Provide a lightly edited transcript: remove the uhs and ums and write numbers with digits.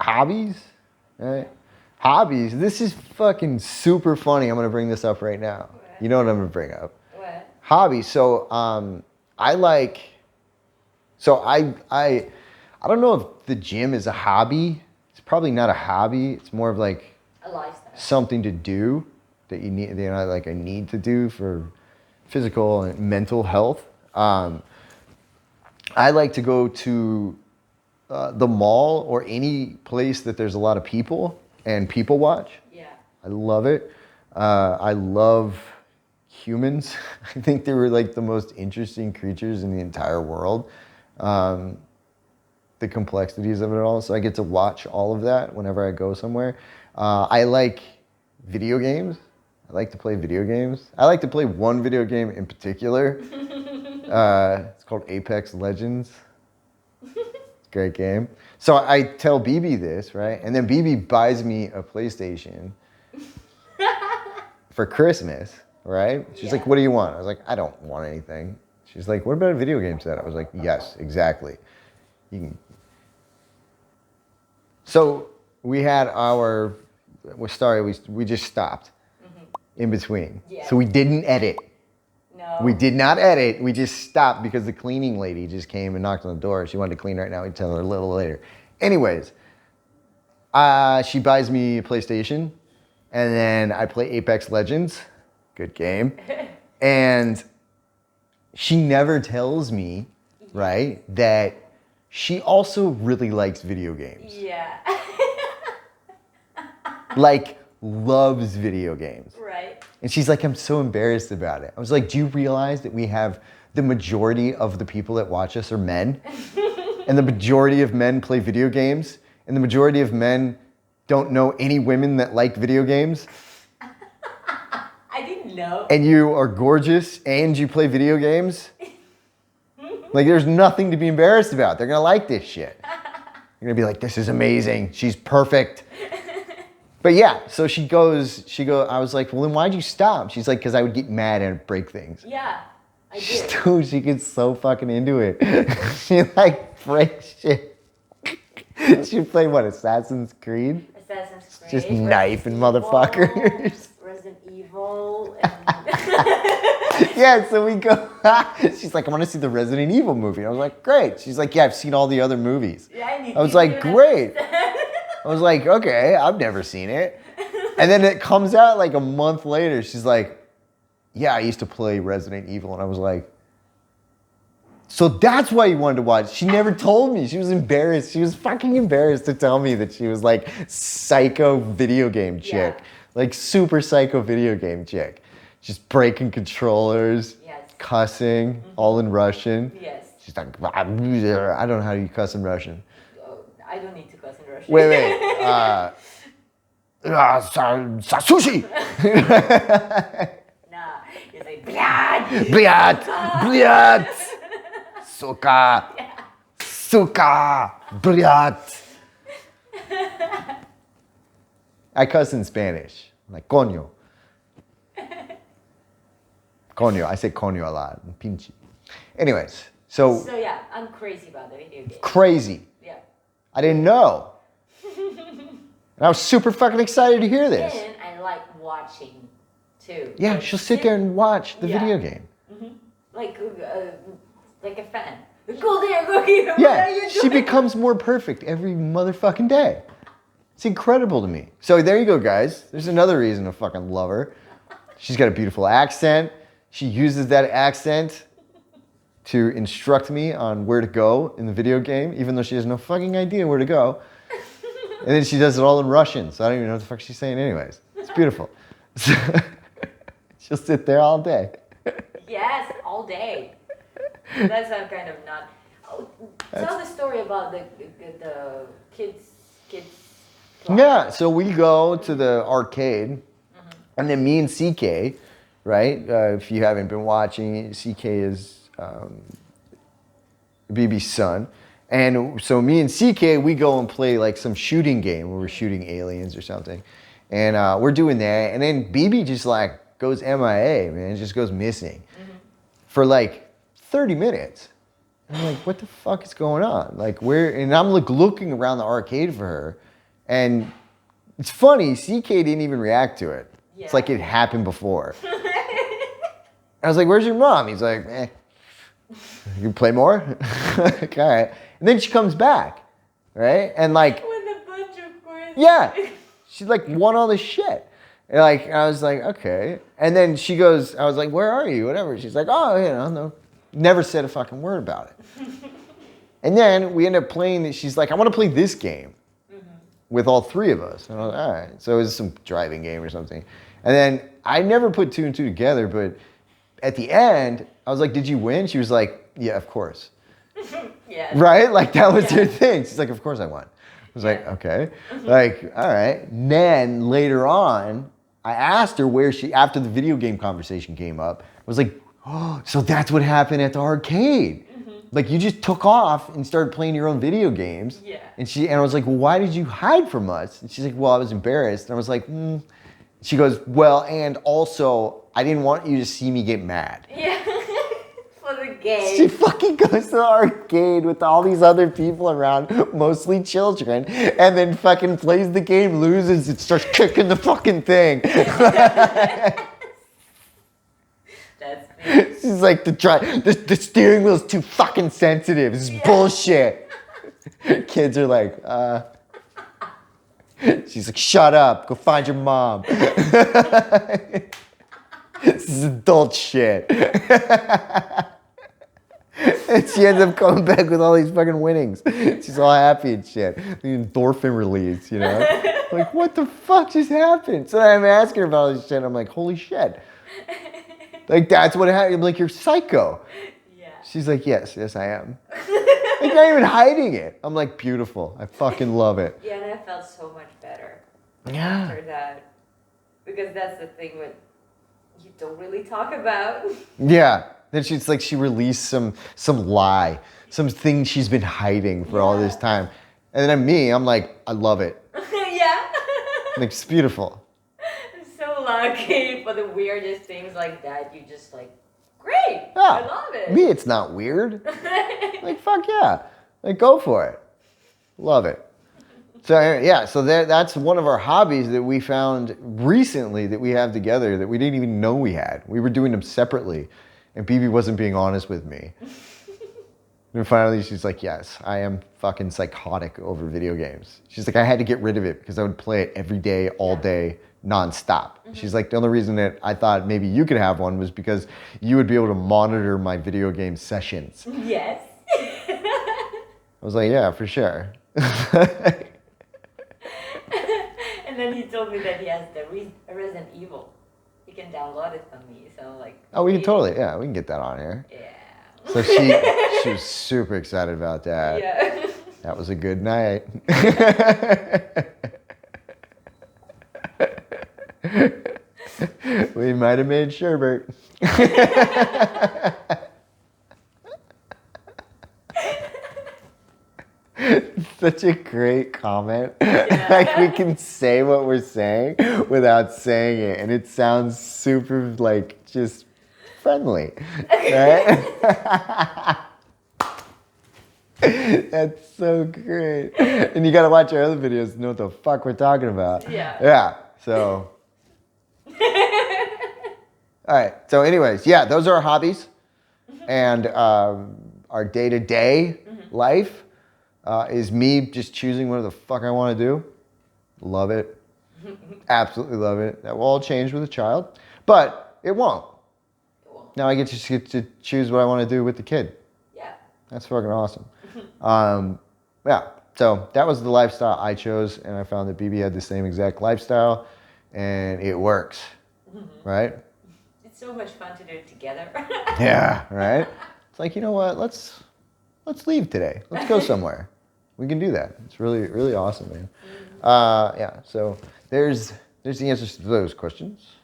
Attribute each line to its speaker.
Speaker 1: hobbies, right? Hobbies. This is fucking super funny. I'm gonna bring this up right now.
Speaker 2: What?
Speaker 1: You know what I'm gonna bring up?
Speaker 2: What?
Speaker 1: Hobbies. So I like. So I don't know if the gym is a hobby. It's probably not a hobby. It's more of like
Speaker 2: A lifestyle.
Speaker 1: something to do that you need. You know, like a need to do for physical and mental health. I like to go to the mall or any place that there's a lot of people and people watch.
Speaker 2: Yeah.
Speaker 1: I love it. I love humans. I think they were like the most interesting creatures in the entire world. The complexities of it all. So I get to watch all of that whenever I go somewhere. I like video games. I like to play video games. I like to play one video game in particular. It's called Apex Legends. It's a great game. So I tell BB this, right? And then BB buys me a PlayStation for Christmas, right? She's like, what do you want? I was like, I don't want anything. She's like, what about a video game set? I was like, yes, exactly. You can. So we had our, we just stopped in between.
Speaker 2: Yeah.
Speaker 1: So we didn't edit.
Speaker 2: No.
Speaker 1: We did not edit. We just stopped because the cleaning lady just came and knocked on the door. She wanted to clean right now. We'd tell her a little later. Anyways, she buys me a PlayStation, and then I play Apex Legends. Good game. And she never tells me, right, that she also really likes video games.
Speaker 2: Yeah.
Speaker 1: Like, loves video games.
Speaker 2: Right.
Speaker 1: And she's like, I'm so embarrassed about it. I was like, do you realize that we have the majority of the people that watch us are men? And the majority of men play video games? And the majority of men don't know any women that like video games?
Speaker 2: I didn't know.
Speaker 1: And you are gorgeous and you play video games? Like, there's nothing to be embarrassed about. They're gonna like this shit. You're gonna be like, this is amazing. She's perfect. But yeah, so she goes, I was like, well, then why'd you stop? She's like, because I would get mad and break things.
Speaker 2: Yeah, I did.
Speaker 1: Dude, she gets so fucking into it. She like breaks shit. She played what, Assassin's Creed?
Speaker 2: Assassin's Creed.
Speaker 1: Just knifing motherfuckers.
Speaker 2: Resident Evil. And
Speaker 1: Yeah, so we go, she's like, I want to see the Resident Evil movie. I was like, great. She's like, yeah, I've seen all the other movies.
Speaker 2: Yeah,
Speaker 1: I was like, great. I was like, okay, I've never seen it. And then it comes out like a month later. She's like, yeah, I used to play Resident Evil. And I was like, so that's why you wanted to watch. She never told me. She was embarrassed. She was fucking embarrassed to tell me that she was like psycho video game chick.
Speaker 2: Yeah.
Speaker 1: Like super psycho video game chick. Just breaking controllers,
Speaker 2: Yes.
Speaker 1: cussing, all in Russian.
Speaker 2: Yes.
Speaker 1: She's like, I don't know how you cuss in Russian.
Speaker 2: Oh, I don't need to cuss in Russian.
Speaker 1: Wait. Sushi.
Speaker 2: Nah, you say, блядь.
Speaker 1: Блядь. Сука. Суka. Блядь. I cuss in Spanish. I'm like, coño. Coño. I say coño a lot. Pinche. Anyways,
Speaker 2: So yeah, I'm crazy about the video game.
Speaker 1: crazy.
Speaker 2: Yeah.
Speaker 1: I didn't know. And I was super fucking excited to hear this.
Speaker 2: And I like watching too.
Speaker 1: Yeah,
Speaker 2: Like,
Speaker 1: she'll sit there and watch the video game.
Speaker 2: Like a fan. Go there, go here. What are
Speaker 1: Yeah,
Speaker 2: you
Speaker 1: she
Speaker 2: doing?
Speaker 1: becomes more perfect every motherfucking day. It's incredible to me. So there you go, guys. There's another reason to fucking love her. She's got a beautiful accent. She uses that accent to instruct me on where to go in the video game, even though she has no fucking idea where to go. And then she does it all in Russian, so I don't even know what the fuck she's saying anyways. It's beautiful. She'll sit there all day.
Speaker 2: Yes, all day. That's some kind of not. Oh, tell the story about the kids.
Speaker 1: Yeah, so we go to the arcade, and then me and CK, right? If you haven't been watching, CK is BB's son. And so me and CK, we go and play like some shooting game where we're shooting aliens or something. And we're doing that. And then BB just like goes MIA, man. Just goes missing for like 30 minutes. And I'm like, what the fuck is going on? Like, where? And I'm like looking around the arcade for her. And it's funny, CK didn't even react to it.
Speaker 2: Yeah.
Speaker 1: It's like it happened before. I was like, where's your mom? He's like, you play more? Like, all right. And then she comes back, right? And like,
Speaker 2: with a bunch of courses.
Speaker 1: yeah, she like won all this shit. And like, I was like, okay. And then she goes, I was like, where are you? Whatever. She's like, oh, no. Never said a fucking word about it. And then we end up playing, she's like, I want to play this game with all three of us. And I was like, all right. So it was some driving game or something. And then I never put two and two together, but at the end, I was like, did you win? She was like, yeah, of course.
Speaker 2: Yeah.
Speaker 1: Right? Like that was her thing. She's like, of course I won. I was like, okay. Like, all right. And then later on, I asked her where after the video game conversation came up, I was like, oh, so that's what happened at the arcade. Like you just took off and started playing your own video games.
Speaker 2: Yeah.
Speaker 1: And I was like, well, why did you hide from us? And she's like, well, I was embarrassed. And I was like, She goes, well, and also, I didn't want you to see me get mad.
Speaker 2: Yeah. For the game.
Speaker 1: She fucking goes to the arcade with all these other people around, mostly children, and then fucking plays the game, loses, and starts kicking the fucking thing.
Speaker 2: That's me.
Speaker 1: She's like, the steering wheel's too fucking sensitive. This is bullshit. Kids are like, She's like, shut up. Go find your mom. This is adult shit. And she ends up coming back with all these fucking winnings. She's all happy and shit. The endorphin release, you know? Like, what the fuck just happened? So I'm asking her about all this shit. I'm like, holy shit. Like, that's what happened. I'm like, you're psycho.
Speaker 2: Yeah.
Speaker 1: She's like, yes, I am. Like, not even hiding it. I'm like, beautiful. I fucking love it.
Speaker 2: Yeah, and I felt so much better
Speaker 1: Yeah.
Speaker 2: after that. Because that's the thing with you don't really talk about.
Speaker 1: Yeah. Then she's like, she released some lie, some thing she's been hiding for all this time. And then I'm like, I love it.
Speaker 2: Yeah.
Speaker 1: Like, it's beautiful.
Speaker 2: I'm so lucky for the weirdest things like that. You just like, great.
Speaker 1: Yeah.
Speaker 2: I love it.
Speaker 1: Me, it's not weird. Like, fuck yeah. Like, go for it. Love it. So, yeah, so that's one of our hobbies that we found recently that we have together that we didn't even know we had. We were doing them separately, and BB wasn't being honest with me. And finally, she's like, yes, I am fucking psychotic over video games. She's like, I had to get rid of it because I would play it every day, all day, nonstop. She's like, the only reason that I thought maybe you could have one was because you would be able to monitor my video game sessions.
Speaker 2: Yes.
Speaker 1: I was like, yeah, for sure.
Speaker 2: And then he told me that he has the Resident Evil. You can download it from me. So like.
Speaker 1: Oh, we can totally, yeah, we can get that on here.
Speaker 2: Yeah.
Speaker 1: So she was super excited about that.
Speaker 2: Yeah.
Speaker 1: That was a good night. We might have made Sherbert. Such a great comment.
Speaker 2: Yeah.
Speaker 1: Like we can say what we're saying without saying it, and it sounds super like just friendly, right? That's so great. And you gotta watch our other videos to know what the fuck we're talking about.
Speaker 2: Yeah.
Speaker 1: Yeah. So. All right. So, anyways, yeah, those are our hobbies, and our day-to-day life is me just choosing what the fuck I want to do. Love it. Absolutely love it. That will all change with a child, but it won't. Now I get to choose what I want to do with the kid.
Speaker 2: Yeah.
Speaker 1: That's fucking awesome. Yeah. So that was the lifestyle I chose, and I found that BB had the same exact lifestyle, and it works. Right?
Speaker 2: It's so much fun to do it together.
Speaker 1: Yeah, right? It's like, you know what? Let's leave today. Let's go somewhere. We can do that. It's really, really awesome, man. Yeah, so there's the answers to those questions.